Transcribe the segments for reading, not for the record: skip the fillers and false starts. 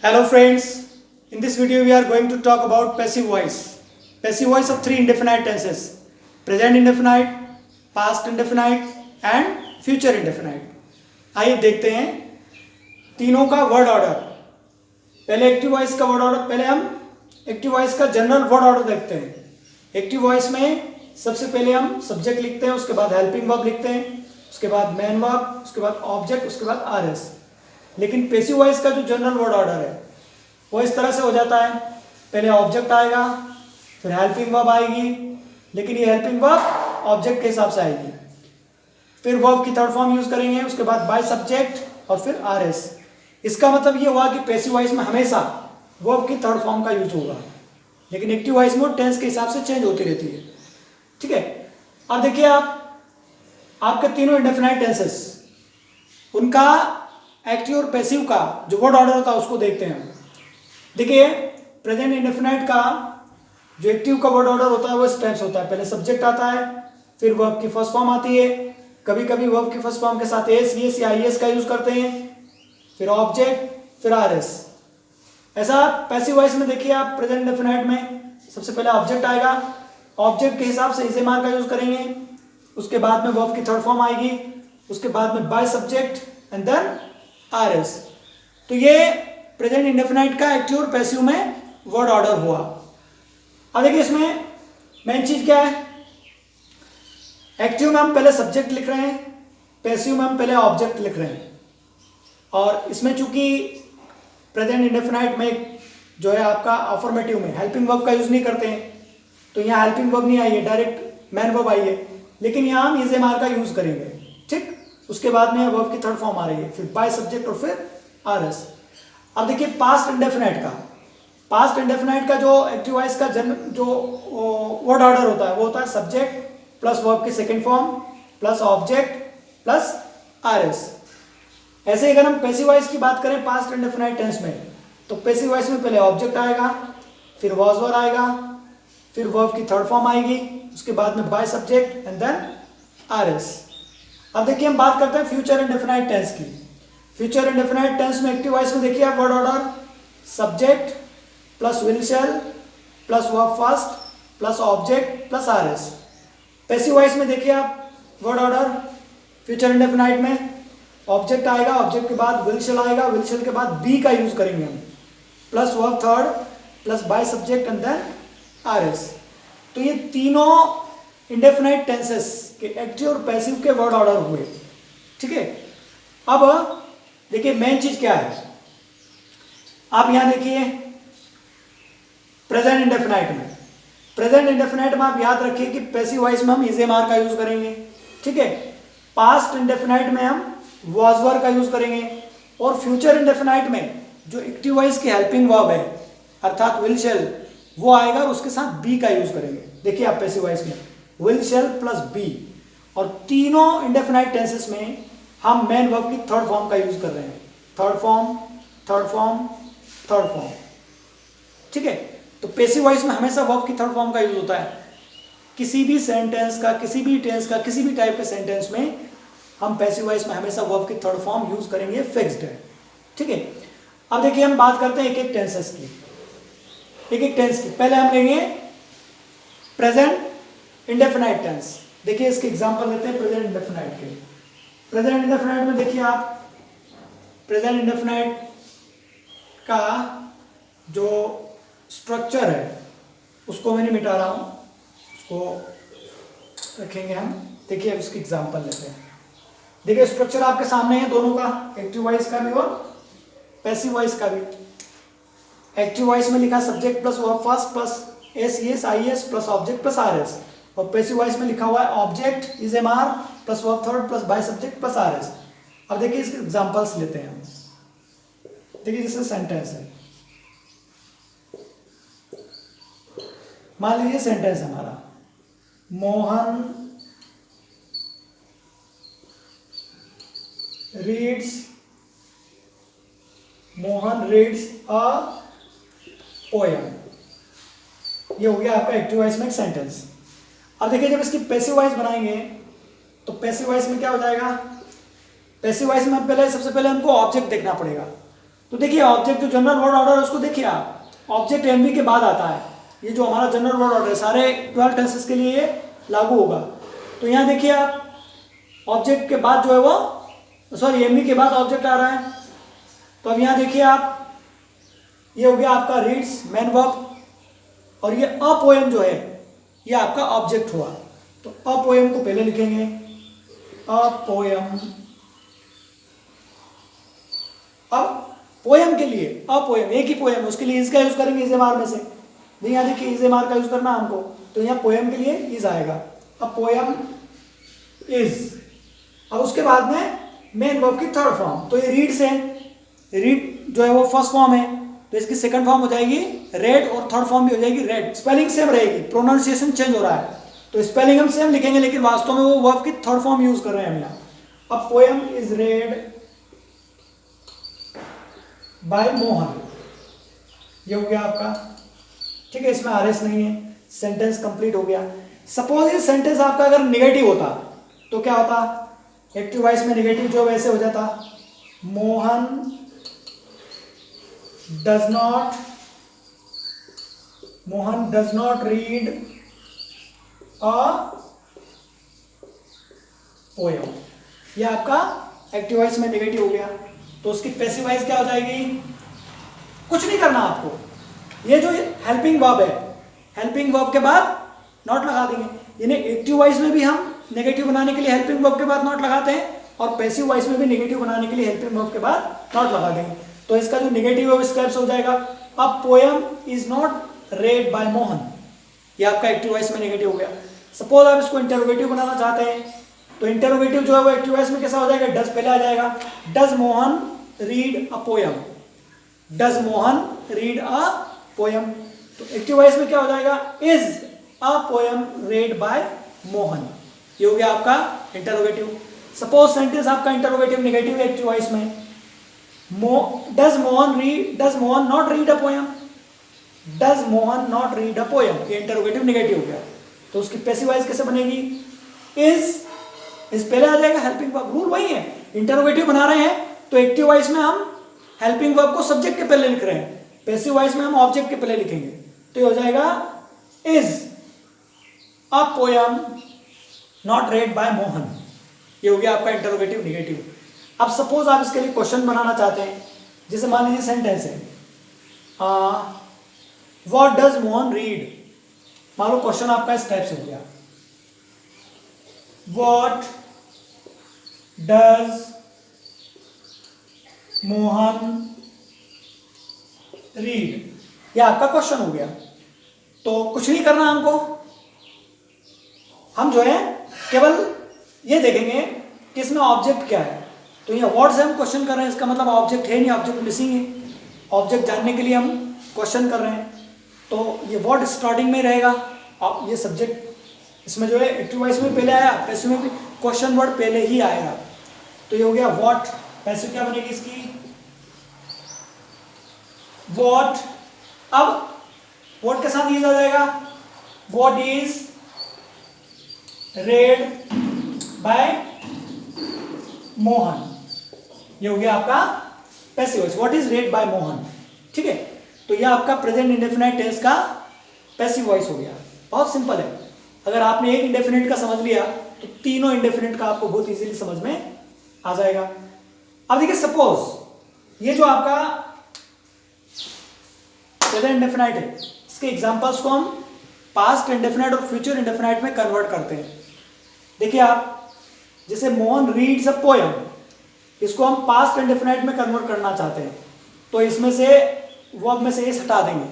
Hello friends, in this video we are going to talk about passive voice. Passive voice of three indefinite tenses: present indefinite, past indefinite and future indefinite. आइए देखते हैं तीनों का word order. पहले active voice का word order, पहले हम active voice का जनरल वर्ड ऑर्डर देखते हैं. एक्टिव वॉइस में सबसे पहले हम सब्जेक्ट लिखते हैं, उसके बाद हेल्पिंग वर्ब लिखते हैं, उसके बाद मेन वर्ब, उसके बाद ऑब्जेक्ट, उसके बाद आरएस. लेकिन पैसिव वॉइस का जो जनरल वर्ड ऑर्डर है वो इस तरह से हो जाता है. पहले ऑब्जेक्ट आएगा, फिर हेल्पिंग वर्ब आएगी, लेकिन ये हेल्पिंग वर्ब ऑब्जेक्ट के हिसाब से आएगी. फिर वर्ब की थर्ड फॉर्म यूज करेंगे, उसके बाद बाय सब्जेक्ट और फिर आरएस. इसका मतलब ये हुआ कि पैसिव वॉइस में हमेशा वर्ब की थर्ड फॉर्म का यूज होगा, लेकिन एक्टिव वॉइस में टेंस के हिसाब से चेंज होती रहती है. ठीक है. अब देखिए आपके तीनों इंडेफिनाइट टेंसेस, उनका एक्टिव और पैसिव का जो वर्ड ऑर्डर होता है उसको देखते हैं. देखिए प्रेजेंट इंडेफिनाइट का जो एक्टिव का वर्ड ऑर्डर होता है वो इस टाइप से होता है. पहले सब्जेक्ट आता है, फिर वर्ब की फर्स्ट फॉर्म आती है, कभी कभी वर्ब की फर्स्ट फॉर्म के साथ एस, एस या आईएस का यूज करते हैं, फिर ऑब्जेक्ट, फिर आरएस. ऐसा पैसिव वॉइस में देखिए आप प्रेजेंट इंडेफिनाइट में सबसे पहले ऑब्जेक्ट आएगा, ऑब्जेक्ट के हिसाब से इज एम आर का यूज करेंगे, उसके बाद में वर्ब की थर्ड फॉर्म आएगी, उसके बाद में by subject and then RS. तो ये प्रेजेंट इंडेफिनाइट का एक्टिव और पैसिव में वर्ड ऑर्डर हुआ. अब देखिए इसमें मेन चीज क्या है. एक्टिव में हम पहले सब्जेक्ट लिख रहे हैं, पैसिव में हम पहले ऑब्जेक्ट लिख रहे हैं. और इसमें चूंकि प्रेजेंट इंडेफिनाइट में जो है आपका अफर्मेटिव में हेल्पिंग वर्ब का यूज नहीं करते हैं, तो यहाँ हेल्पिंग वर्ब नहीं आई है, डायरेक्ट मैन वर्ब आई है. लेकिन यहाँ हम इज एम आर का यूज करेंगे. ठीक. उसके बाद में वर्ब की थर्ड फॉर्म आ रही है, फिर बाय सब्जेक्ट और फिर आरएस. अब देखिए पास्ट इंडेफिनाइट का जो एक्टिव वॉइस का जो वर्ड ऑर्डर होता है वो होता है सब्जेक्ट प्लस वर्ब की second form plus object plus RS. ऐसे अगर हम पैसिव वॉइस की बात करें पास्ट इंडेफिनाइट टेंस में, तो पैसिव वॉइस में पहले ऑब्जेक्ट आएगा, फिर वॉज वर आएगा, फिर वर्ब की थर्ड फॉर्म आएगी, उसके बाद में by subject and then RS. अब देखिए हम बात करते हैं फ्यूचर इंडेफिनाइट टेंस की. फ्यूचर इंडेफिनाइट टेंस में एक्टिव वॉइस में देखिए आप word order subject plus will shall plus verb first plus object plus RS. Passive voice में देखिए आप वर्ड ऑर्डर फ्यूचर इंडेफिनाइट में ऑब्जेक्ट आएगा, ऑब्जेक्ट के बाद विल शैल आएगा, विल शैल के बाद बी का यूज करेंगे हम, plus verb third plus by subject and then RS. तो ये तीनों इंडेफिनाइट टेंसेस के एक्टिव और पैसिव के वर्ड ऑर्डर हुए. ठीक है. अब देखिए मेन चीज क्या है. आप यहां देखिए प्रेजेंट इंडेफिनाइट में आप याद रखिए कि पैसिव वॉइस में हम इज एम आर का यूज करेंगे. ठीक है. पास्ट इंडेफिनाइट में हम वॉज वर का यूज करेंगे, और फ्यूचर इंडेफिनाइट में जो एक्टिव वॉइस की हेल्पिंग वर्ब है अर्थात विल शैल वो आएगा और उसके साथ बी का यूज करेंगे. देखिए आप पैसिव वॉइस में विल शैल प्लस बी, और तीनों इंडेफिनाइट टेंसेस में हम मेन वर्ब की थर्ड फॉर्म का यूज कर रहे हैं. Third form third form third form. ठीक है. तो पैसिव वॉइस में हमेशा वर्ब की थर्ड फॉर्म का यूज होता है. किसी भी सेंटेंस का, किसी भी टेंस का, किसी भी टाइप के सेंटेंस में हम पैसिव वॉइस में हमेशा वर्ब की थर्ड फॉर्म यूज करेंगे, फिक्स्ड है. ठीक है. अब देखिए हम बात करते हैं एक एक टेंस की. पहले हम लेंगे प्रेजेंट इंडेफिनाइट टेंस. देखिए इसके एग्जांपल लेते हैं प्रेजेंट इंडेफिनाइट के. प्रेजेंट इंडेफिनाइट में देखिए आप प्रेजेंट इंडेफिनाइट का जो स्ट्रक्चर है उसको मैंने मिटा रहा हूं, उसको रखेंगे हम. देखिए अब इसकी एग्जांपल लेते हैं. देखिए स्ट्रक्चर आपके सामने है दोनों का, एक्टिव वॉइस का भी और पैसिव वॉइस का भी. एक्टिव वॉइस में लिखा subject plus verb first plus S S I S plus object plus R S, और पैसिव वॉइस में लिखा हुआ है object is am are plus verb third plus by subject plus R S. अब देखिए इसके एग्जांपल्स लेते हैं हम. देखिए जैसे सेंटेंस है, मान लीजिए सेंटेंस हमारा मोहन रीड्स अ पोएम. ये हो गया आपका एक्टिव वॉइस में एक सेंटेंस. अब देखिए जब इसकी पैसिव वॉइस बनाएंगे तो पैसिव वॉइस में क्या हो जाएगा. पैसिव वॉइस में सबसे पहले हमको ऑब्जेक्ट देखना पड़ेगा. तो तो देखिए ऑब्जेक्ट जो जनरल वर्ड ऑर्डर है उसको देखिए आप, ऑब्जेक्ट एम बी के बाद आता है, ये जो हमारा जनरल वर्ड ऑर्डर है सारे 12 टेंसेस के लिए ये लागू होगा। तो यहाँ देखिए आप ऑब्जेक्ट के बाद जो है वो सॉरी एम बी के बाद ऑब्जेक्ट आ रहा है। तो अब यहाँ देखिए आप, ये हो गया आपका रीड्स मैन वर्ब, और ये अ पोएम जो है ये आपका ऑब्जेक्ट हुआ। तो अ पोएम को पहले लिखेंगे, अ पोएम। अब पोएम के लिए अ पोएम एक ही पोएम, उसके लिए इज का यूज करेंगे इज एम आर में से। यहाँ देखिए इज एम आर का यूज करना हमको, तो यहाँ पोएम के लिए इज आएगा, अ पोएम इज। अब उसके बाद में मेन वर्ब की थर्ड फॉर्म, तो ये रीड्स है, रीड जो है वो फर्स्ट फॉर्म है, तो इसकी सेकंड फॉर्म हो जाएगी रेड, और थर्ड फॉर्म भी हो जाएगी रेड। स्पेलिंग सेम रहेगी, प्रोनाउंसिएशन चेंज हो रहा है, तो स्पेलिंग हम सेम लिखेंगे लेकिन वास्तव में वो वर्ब की थर्ड फॉर्म यूज कर रहे हैं हम यहाँ। अब poem is read by Mohan, ये हो गया आपका, ठीक है, इसमें आर एस नहीं है, सेंटेंस कंप्लीट हो गया। सपोज ये सेंटेंस आपका अगर निगेटिव होता तो क्या होता, एक्टिव वॉइस में निगेटिव जो वैसे हो जाता, Mohan does not read a poem, ये आपका एक्टिव वॉइस में निगेटिव हो गया। तो उसकी पैसिव वॉइस क्या हो जाएगी, कुछ नहीं करना आपको, ये जो हेल्पिंग वर्ब है, हेल्पिंग वर्ब के बाद नॉट लगा देंगे। यानी एक्टिव वॉइस में भी हम नेगेटिव बनाने के लिए हेल्पिंग वर्ब के बाद नॉट लगाते हैं, और पैसिव वॉइस में भी नेगेटिव बनाने के लिए हेल्पिंग वर्ब के बाद नॉट लगा देंगे। तो इसका जो नेगेटिव है वो स्टेप्स हो जाएगा। अब poem is not read by Mohan, ये आपका एक्टिव वॉइस में नेगेटिव हो गया। सपोज आप इसको इंटरोगेटिव बनाना चाहते हैं, तो इंटरोगेटिव जो है वो एक्टिव वॉइस में कैसा हो जाएगा, डज पहले आ जाएगा, does Mohan read a poem, does Mohan read a poem. तो एक्टिव वॉइस में क्या हो जाएगा, is a poem read by Mohan, ये हो गया आपका इंटरोगेटिव। सपोज सेंटेंस आपका इंटरोगेटिव नेगेटिव है एक्टिव वॉइस में, does Mohan not read a poem, does Mohan not read a poem, ये इंटरोगेटिव नेगेटिव हो गया। तो उसकी पैसिव वॉइस कैसे बनेगी, इज पहले आ जाएगा, हेल्पिंग वर्ब, रूल वही है, इंटरोगेटिव बना रहे हैं तो एक्टिव वॉइस में हम हेल्पिंग वर्ब को सब्जेक्ट के पहले लिख रहे हैं, पैसिव वॉइस में हम ऑब्जेक्ट के पहले लिखेंगे। तो ये हो जाएगा is a poem not read by Mohan, ये हो गया आपका इंटरोगेटिव नेगेटिव। अब सपोज आप इसके लिए क्वेश्चन बनाना चाहते हैं, जैसे मान लीजिए सेंटेंस है व्हाट डज मोहन रीड, मान लो क्वेश्चन आपका इस टाइप से हो गया, व्हाट डज मोहन रीड, ये आपका क्वेश्चन हो गया। तो कुछ नहीं करना हमको, हम जो है केवल ये देखेंगे कि इसमें ऑब्जेक्ट क्या है। तो ये वर्ड से हम क्वेश्चन कर रहे हैं, इसका मतलब ऑब्जेक्ट है नहीं, ऑब्जेक्ट मिसिंग है, ऑब्जेक्ट जानने के लिए हम क्वेश्चन कर रहे हैं। तो ये वर्ड स्टार्टिंग में रहेगा, अब ये सब्जेक्ट इसमें जो है एक्टिव वॉइस में पहले आया, पैसिव में भी क्वेश्चन वर्ड पहले ही आएगा। तो ये हो गया व्हाट, पैसिव क्या बनेगी इसकी, व्हाट। अब व्हाट के साथ यूज आ जाएगा, what is read by Mohan, ये हो गया आपका passive voice, what is read by Mohan, ठीक है। तो यह आपका प्रेजेंट इंडेफिनाइट टेंस का पैसिव वॉइस हो गया, बहुत सिंपल है। अगर आपने एक इंडेफिनिट का समझ लिया तो तीनों इंडेफिनिट का आपको बहुत इजीली समझ में आ जाएगा। अब देखिए सपोज ये जो आपका प्रेजेंट इंडेफिनाइट है, इसके एग्जांपल्स को हम पास्ट इंडेफिनाइट और फ्यूचर इंडेफिनाइट में कन्वर्ट करते हैं। देखिए आप, जैसे मोहन रीड्स अ पोएम, इसको हम पास्ट इंडेफिनाइट में कन्वर्ट करना चाहते हैं, तो इसमें से वर्ब में से एस हटा देंगे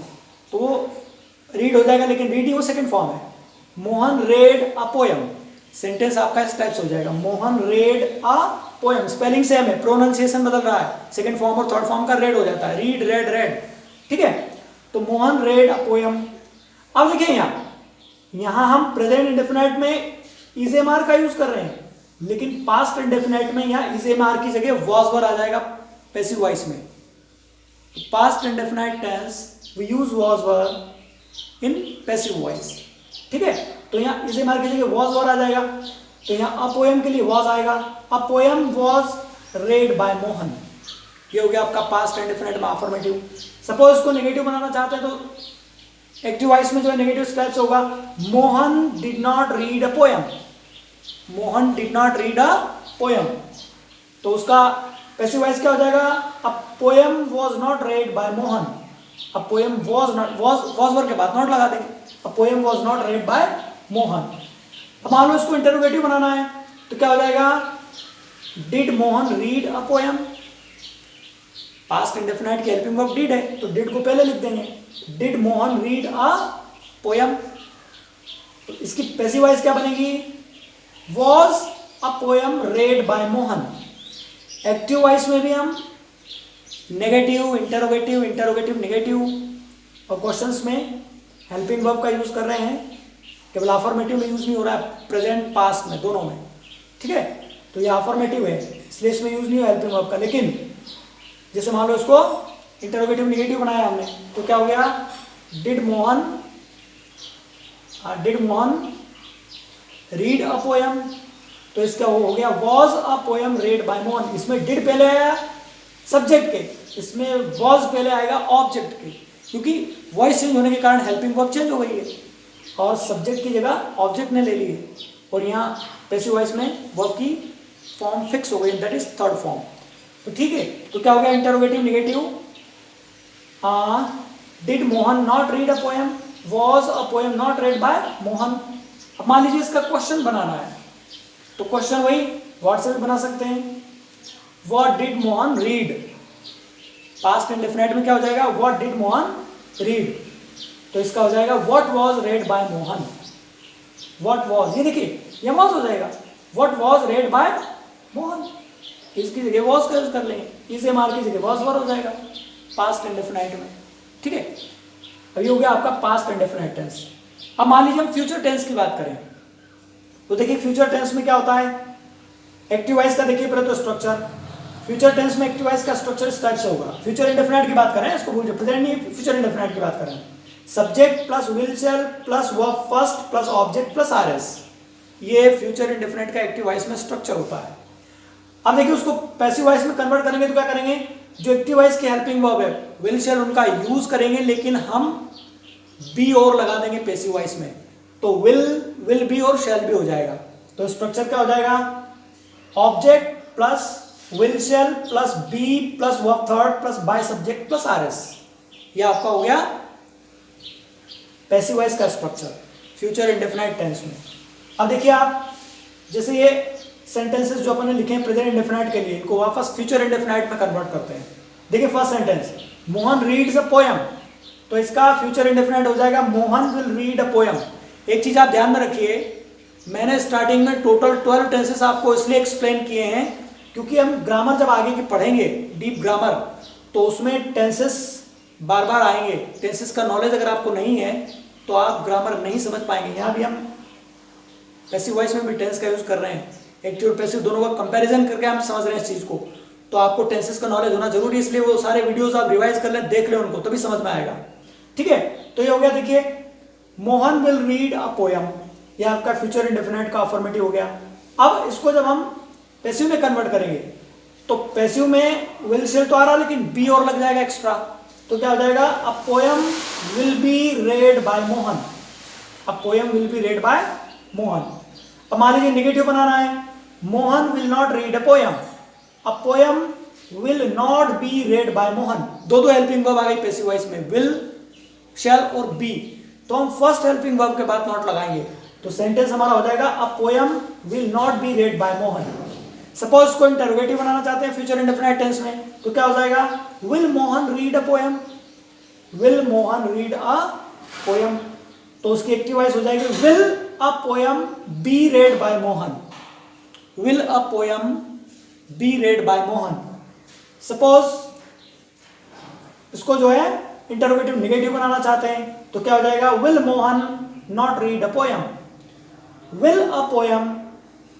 तो वो रीड हो जाएगा, लेकिन रीड ही वो सेकंड फॉर्म है। Mohan red a poem, sentence आपका इस टाइप से हो जाएगा, Mohan red a poem, spelling same है, प्रोनाउंसिएशन बदल रहा है, सेकंड फॉर्म और थर्ड फॉर्म का रेड हो जाता है, रीड रेड रेड, ठीक है। तो मोहन रेड अ पोएम। अब देखिए यहाँ हम प्रेजेंट इंडेफिनाइट में इज एम आर का यूज कर रहे हैं, लेकिन पास्ट इंडेफिनाइट में यहाँ इज एम आर की जगह वॉज वर आ जाएगा पैसिव वॉइस में। Past indefinite tense we use was were in passive voice, ठीक है। तो यहाँ इज एम आर की जगह वॉज वर आ जाएगा, तो यहाँ अ पोएम के लिए वॉज आएगा, a poem was read by Mohan, ये हो गया आपका पास्ट इंडेफिनिट में अफर्मेटिव। सपोज इसको नेगेटिव बनाना चाहते हैं तो एक्टिव वॉइस में जो है नेगेटिव स्टेप्स होगा, Mohan did not read a poem, Mohan did not read a poem, तो उसका पैसिव वॉइस क्या हो जाएगा, a poem was not read by Mohan, a poem was not, was word के बाद नॉट लगा देंगे, a poem was not read by Mohan. अब मान लो इसको इंटरोगेटिव बनाना है तो क्या हो जाएगा, did Mohan read a poem, past indefinite की हेल्पिंग वर्ब डिड है तो डिड को पहले लिख देंगे, did Mohan read a poem. तो इसकी पैसिव वॉइस क्या बनेगी, was a poem read by Mohan. Active voice में भी हम नेगेटिव इंटरोगेटिव इंटरोगेटिव नेगेटिव और क्वेश्चंस में हेल्पिंग वर्ब का यूज कर रहे हैं, केवल अफर्मेटिव में यूज नहीं हो रहा है, प्रेजेंट पास्ट में दोनों में, ठीक है। तो ये अफर्मेटिव है इसलिए इसमें यूज नहीं हो हेल्पिंग वर्ब का। लेकिन जैसे मान लो इसको इंटरोगेटिव नेगेटिव बनाया हमने तो क्या हो गया, did Mohan read a poem, तो इसका हो गया was a poem read by Mohan. इसमें डिड पहले आया सब्जेक्ट के, इसमें वाज पहले आएगा ऑब्जेक्ट के, क्योंकि वॉइस चेंज होने के कारण हेल्पिंग वर्ब चेंज हो गई है और सब्जेक्ट की जगह ऑब्जेक्ट ने ले ली है, और यहाँ पैसिव वॉइस में वर्ब की फॉर्म फिक्स हो गई, दैट इज थर्ड फॉर्म। तो ठीक है, तो क्या हो गया interrogative negative, did Mohan not read a poem, was a poem not read by Mohan. अब मान लीजिए इसका क्वेश्चन बनाना है तो क्वेश्चन वही वर्ड से भी बना सकते हैं, what did Mohan read, past indefinite में क्या हो जाएगा, व्हाट डिड मोहन रीड, तो इसका हो जाएगा what was read by Mohan, what was, ये देखिए ये वाज हो जाएगा, what was read by Mohan, इसकी जगह वाज का यूज कर लेंगे, इसे मार की जगह वाज वर हो जाएगा पास्ट इंडेफिनिट में, ठीक है। अभी हो गया आपका पास्ट इंडेफिनिट टेंस। अब मान लीजिए हम फ्यूचर टेंस की बात करें तो देखिए फ्यूचर टेंस में क्या होता है, एक्टिव वॉइस का देखिए पहले तो स्ट्रक्चर, फ्यूचर टेंस में एक्टिव वॉइस का स्ट्रक्चर इस टाइप से होगा। फ्यूचर इंडेफिनिट की बात करें, इसको भूल जाओ, प्रेजेंट नहीं, फ्यूचर इंडेफिनिट की बात करें, subject plus will shall plus verb first plus object plus RS, ये फ्यूचर इंडेफिनिट का एक्टिव वॉइस में स्ट्रक्चर होता है। अब देखिए उसको पैसिव वॉइस में कन्वर्ट करेंगे तो क्या करेंगे, जो एक्टिव वॉइस की हेल्पिंग वर्ब है विल शेल उनका यूज करेंगे, लेकिन हम बी और लगा देंगे पैसिव वॉइस में, तो विल बी और शैल भी हो जाएगा। तो स्ट्रक्चर क्या हो जाएगा, object plus will shall plus be plus verb third plus by subject plus RS, ये आपका हो गया पैसिव वॉइस का स्ट्रक्चर फ्यूचर इंडेफिनाइट टेंस में। अब देखिए आप, जैसे ये सेंटेंसेस जो अपन ने लिखे हैं प्रेजेंट इंडेफिनाइट के लिए, इनको वापस फ्यूचर इंडेफिनाइट में कन्वर्ट करते हैं। देखिए फर्स्ट सेंटेंस, मोहन रीड्स अ पोयम, तो इसका फ्यूचर इंडेफिनाइट हो जाएगा Mohan will read a poem. एक चीज आप ध्यान में रखिए, मैंने स्टार्टिंग में टोटल 12 टेंसेस आपको इसलिए एक्सप्लेन किए हैं क्योंकि हम ग्रामर जब आगे की पढ़ेंगे डीप ग्रामर, तो उसमें टेंसेस बार बार आएंगे। टेंसेस का नॉलेज अगर आपको नहीं है तो आप ग्रामर नहीं समझ पाएंगे। यहाँ भी हम पैसिव वॉइस में भी टेंस का यूज कर रहे हैं, एक्टिव और पैसिव दोनों का कंपैरिजन करके हम समझ रहे हैं इस चीज को, तो आपको टेंसेस का नॉलेज होना जरूरी है, इसलिए वो सारे वीडियोस आप रिवाइज कर लें, देख लें उनको, तभी समझ में आएगा, ठीक है। तो ये हो गया, देखिए Mohan will read a poem, यह आपका फ्यूचर इंडेफिनिट का अफर्मेटिव हो गया। अब इसको जब हम पैसिव में कन्वर्ट करेंगे तो पैसिव में विल शेल तो आ रहा लेकिन बी और लग जाएगा एक्स्ट्रा, तो क्या हो जाएगा, a poem will be read by Mohan, a poem will be read by Mohan. अब मान लीजिए नेगेटिव बनाना है, Mohan will not read a poem, a poem will not be read by Mohan. दो हेल्पिंग वर्ब आ गई पैसिव वॉइस में, विल शैल और बी, तो हम फर्स्ट हेल्पिंग वर्ब के बाद नॉट लगाएंगे, तो सेंटेंस हमारा हो जाएगा a poem will not be read by Mohan. Suppose को इंटरोगेटिव बनाना चाहते हैं फ्यूचर इंडेफिनिट टेंस में, तो क्या हो जाएगा, will Mohan read a poem, will Mohan read a poem, तो उसकी एक्टिव वॉइस हो जाएगी will a poem be read by Mohan, will a poem be read by Mohan. Suppose इसको जो है इंटरोगेटिव नेगेटिव बनाना चाहते हैं तो क्या हो जाएगा, will Mohan not read a poem, will a poem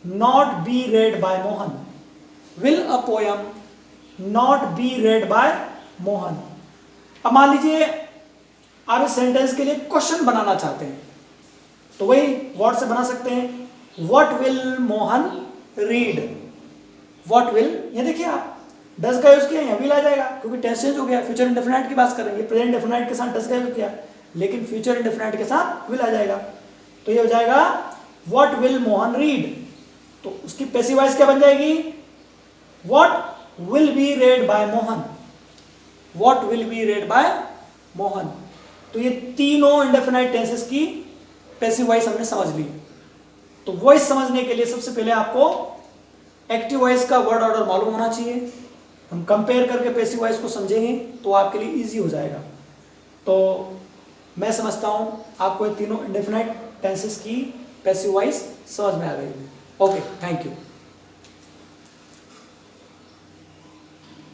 not be read by Mohan, will a poem not be read by Mohan. अब मान लीजिए आप इस सेंटेंस के लिए क्वेश्चन बनाना चाहते हैं तो वही वर्ड से बना सकते हैं, what will Mohan read, what will, ये देखिए आप डस का यूज किया, यहाँ विल आ जाएगा क्योंकि टेंस चेंज हो गया। फ्यूचर इंडेफिनाइट की बात कर रहे हैं, प्रेजेंट इंडेफिनाइट के साथ डस का यूज किया, लेकिन फ्यूचर इंडेफिनाइट के साथ विल आ जाएगा। तो ये हो जाएगा व्हाट विल मोहन रीड, तो उसकी पैसिव वॉइस क्या बन जाएगी, what will be read by Mohan, what will be read by Mohan. तो ये तीनों इंडेफिनाइट टेंसेस की पैसिव वॉइस हमने समझ ली। तो वॉइस समझने के लिए सबसे पहले आपको एक्टिव वॉइस का वर्ड ऑर्डर मालूम होना चाहिए। हम कंपेयर करके पैसिव वॉइस को समझेंगे तो आपके लिए इजी हो जाएगा। तो मैं समझता हूं आपको ये तीनों इंडेफिनाइट टेंसेस की पैसिव वॉइस समझ में आ गई। Okay, thank you.